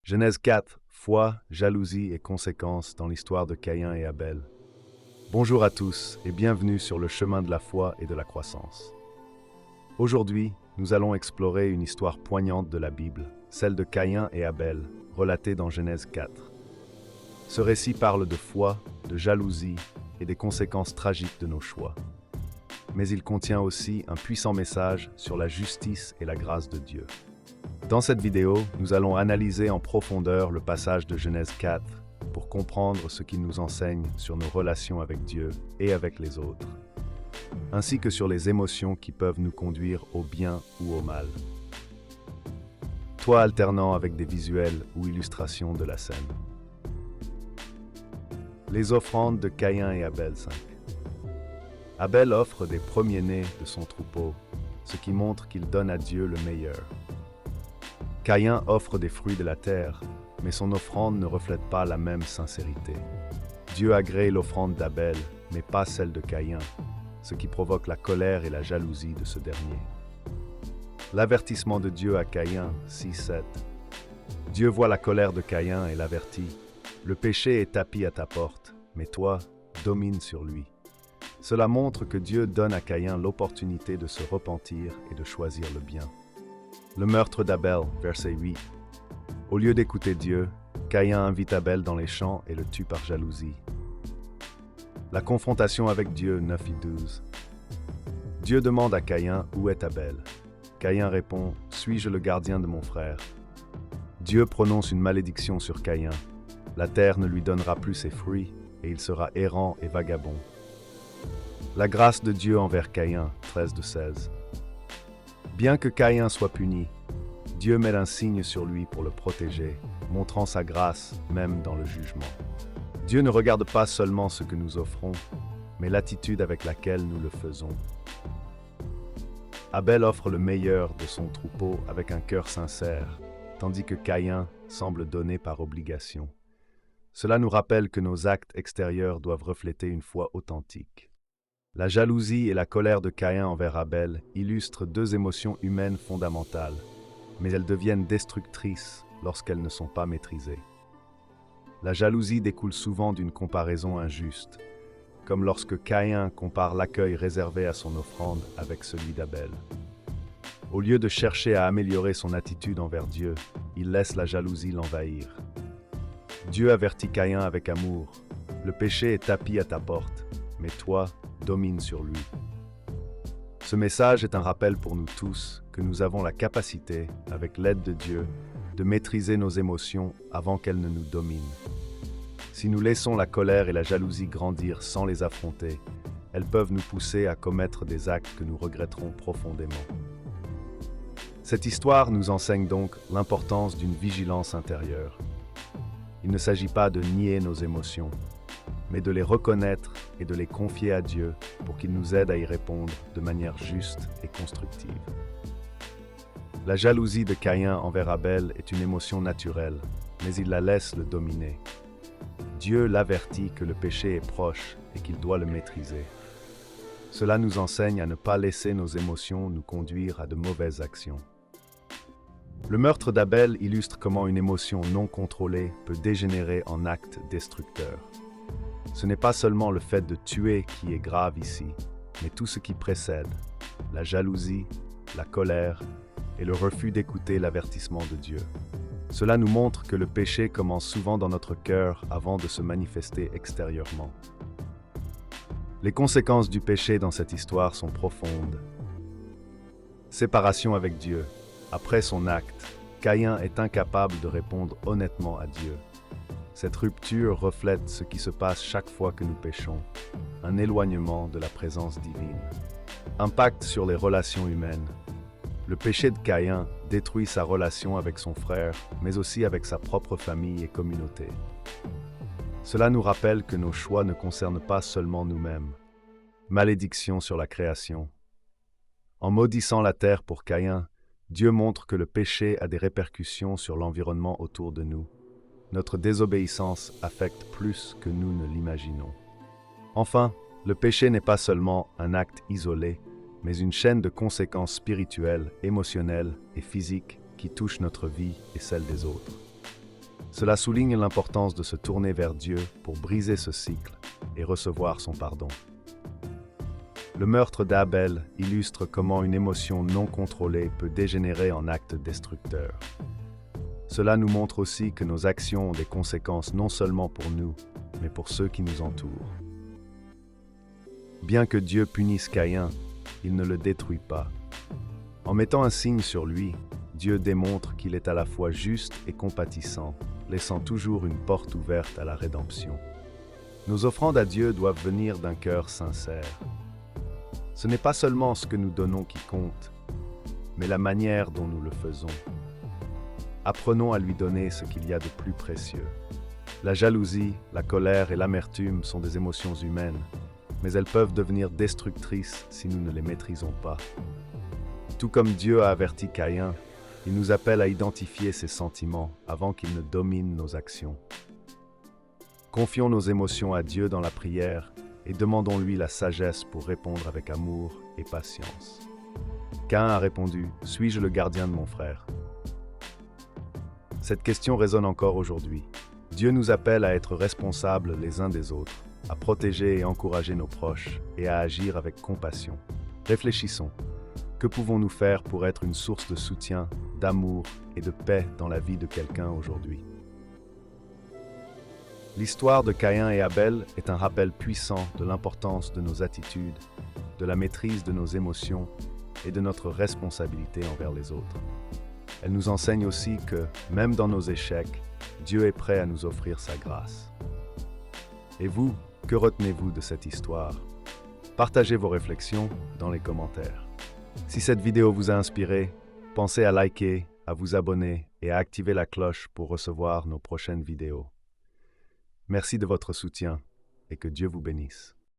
Genèse 4, foi, jalousie et conséquences dans l'histoire de Caïn et Abel. Bonjour à tous et bienvenue sur le chemin de la foi et de la croissance. Aujourd'hui, nous allons explorer une histoire poignante de la Bible, celle de Caïn et Abel, relatée dans Genèse 4. Ce récit parle de foi, de jalousie et des conséquences tragiques de nos choix. Mais il contient aussi un puissant message sur la justice et la grâce de Dieu. Dans cette vidéo, nous allons analyser en profondeur le passage de Genèse 4 pour comprendre ce qu'il nous enseigne sur nos relations avec Dieu et avec les autres, ainsi que sur les émotions qui peuvent nous conduire au bien ou au mal. Toi alternant avec des visuels ou illustrations de la scène. Les offrandes de Caïn et Abel 5. Abel offre des premiers-nés de son troupeau, ce qui montre qu'il donne à Dieu le meilleur. Caïn offre des fruits de la terre, mais son offrande ne reflète pas la même sincérité. Dieu agrée l'offrande d'Abel, mais pas celle de Caïn, ce qui provoque la colère et la jalousie de ce dernier. L'avertissement de Dieu à Caïn, 6-7. Dieu voit la colère de Caïn et l'avertit. Le péché est tapi à ta porte, mais toi, domine sur lui. Cela montre que Dieu donne à Caïn l'opportunité de se repentir et de choisir le bien. Le meurtre d'Abel, verset 8. Au lieu d'écouter Dieu, Caïn invite Abel dans les champs et le tue par jalousie. La confrontation avec Dieu, 9-12. Dieu demande à Caïn où est Abel. Caïn répond, suis-je le gardien de mon frère? Dieu prononce une malédiction sur Caïn. La terre ne lui donnera plus ses fruits et il sera errant et vagabond. La grâce de Dieu envers Caïn, 13-16. Bien que Caïn soit puni, Dieu met un signe sur lui pour le protéger, montrant sa grâce même dans le jugement. Dieu ne regarde pas seulement ce que nous offrons, mais l'attitude avec laquelle nous le faisons. Abel offre le meilleur de son troupeau avec un cœur sincère, tandis que Caïn semble donner par obligation. Cela nous rappelle que nos actes extérieurs doivent refléter une foi authentique. La jalousie et la colère de Caïn envers Abel illustrent deux émotions humaines fondamentales, mais elles deviennent destructrices lorsqu'elles ne sont pas maîtrisées. La jalousie découle souvent d'une comparaison injuste, comme lorsque Caïn compare l'accueil réservé à son offrande avec celui d'Abel. Au lieu de chercher à améliorer son attitude envers Dieu, il laisse la jalousie l'envahir. Dieu avertit Caïn avec amour, « Le péché est tapi à ta porte, mais toi, domine sur lui. » Ce message est un rappel pour nous tous que nous avons la capacité, avec l'aide de Dieu, de maîtriser nos émotions avant qu'elles ne nous dominent. Si nous laissons la colère et la jalousie grandir sans les affronter, elles peuvent nous pousser à commettre des actes que nous regretterons profondément. Cette histoire nous enseigne donc l'importance d'une vigilance intérieure. Il ne s'agit pas de nier nos émotions, mais de les reconnaître et de les confier à Dieu pour qu'il nous aide à y répondre de manière juste et constructive. La jalousie de Caïn envers Abel est une émotion naturelle, mais il la laisse le dominer. Dieu l'avertit que le péché est proche et qu'il doit le maîtriser. Cela nous enseigne à ne pas laisser nos émotions nous conduire à de mauvaises actions. Le meurtre d'Abel illustre comment une émotion non contrôlée peut dégénérer en acte destructeur. Ce n'est pas seulement le fait de tuer qui est grave ici, mais tout ce qui précède, la jalousie, la colère et le refus d'écouter l'avertissement de Dieu. Cela nous montre que le péché commence souvent dans notre cœur avant de se manifester extérieurement. Les conséquences du péché dans cette histoire sont profondes. Séparation avec Dieu. Après son acte, Caïn est incapable de répondre honnêtement à Dieu. Cette rupture reflète ce qui se passe chaque fois que nous péchons, un éloignement de la présence divine. Impact sur les relations humaines. Le péché de Caïn détruit sa relation avec son frère, mais aussi avec sa propre famille et communauté. Cela nous rappelle que nos choix ne concernent pas seulement nous-mêmes. Malédiction sur la création. En maudissant la terre pour Caïn, Dieu montre que le péché a des répercussions sur l'environnement autour de nous. Notre désobéissance affecte plus que nous ne l'imaginons. Enfin, le péché n'est pas seulement un acte isolé, mais une chaîne de conséquences spirituelles, émotionnelles et physiques qui touchent notre vie et celle des autres. Cela souligne l'importance de se tourner vers Dieu pour briser ce cycle et recevoir son pardon. Le meurtre d'Abel illustre comment une émotion non contrôlée peut dégénérer en acte destructeur. Cela nous montre aussi que nos actions ont des conséquences non seulement pour nous, mais pour ceux qui nous entourent. Bien que Dieu punisse Caïn, il ne le détruit pas. En mettant un signe sur lui, Dieu démontre qu'il est à la fois juste et compatissant, laissant toujours une porte ouverte à la rédemption. Nos offrandes à Dieu doivent venir d'un cœur sincère. Ce n'est pas seulement ce que nous donnons qui compte, mais la manière dont nous le faisons. Apprenons à lui donner ce qu'il y a de plus précieux. La jalousie, la colère et l'amertume sont des émotions humaines, mais elles peuvent devenir destructrices si nous ne les maîtrisons pas. Tout comme Dieu a averti Caïn, il nous appelle à identifier ces sentiments avant qu'ils ne dominent nos actions. Confions nos émotions à Dieu dans la prière et demandons-lui la sagesse pour répondre avec amour et patience. Caïn a répondu « Suis-je le gardien de mon frère ?» Cette question résonne encore aujourd'hui. Dieu nous appelle à être responsables les uns des autres, à protéger et encourager nos proches et à agir avec compassion. Réfléchissons. Que pouvons-nous faire pour être une source de soutien, d'amour et de paix dans la vie de quelqu'un aujourd'hui? L'histoire de Caïn et Abel est un rappel puissant de l'importance de nos attitudes, de la maîtrise de nos émotions et de notre responsabilité envers les autres. Elle nous enseigne aussi que, même dans nos échecs, Dieu est prêt à nous offrir sa grâce. Et vous, que retenez-vous de cette histoire? Partagez vos réflexions dans les commentaires. Si cette vidéo vous a inspiré, pensez à liker, à vous abonner et à activer la cloche pour recevoir nos prochaines vidéos. Merci de votre soutien et que Dieu vous bénisse.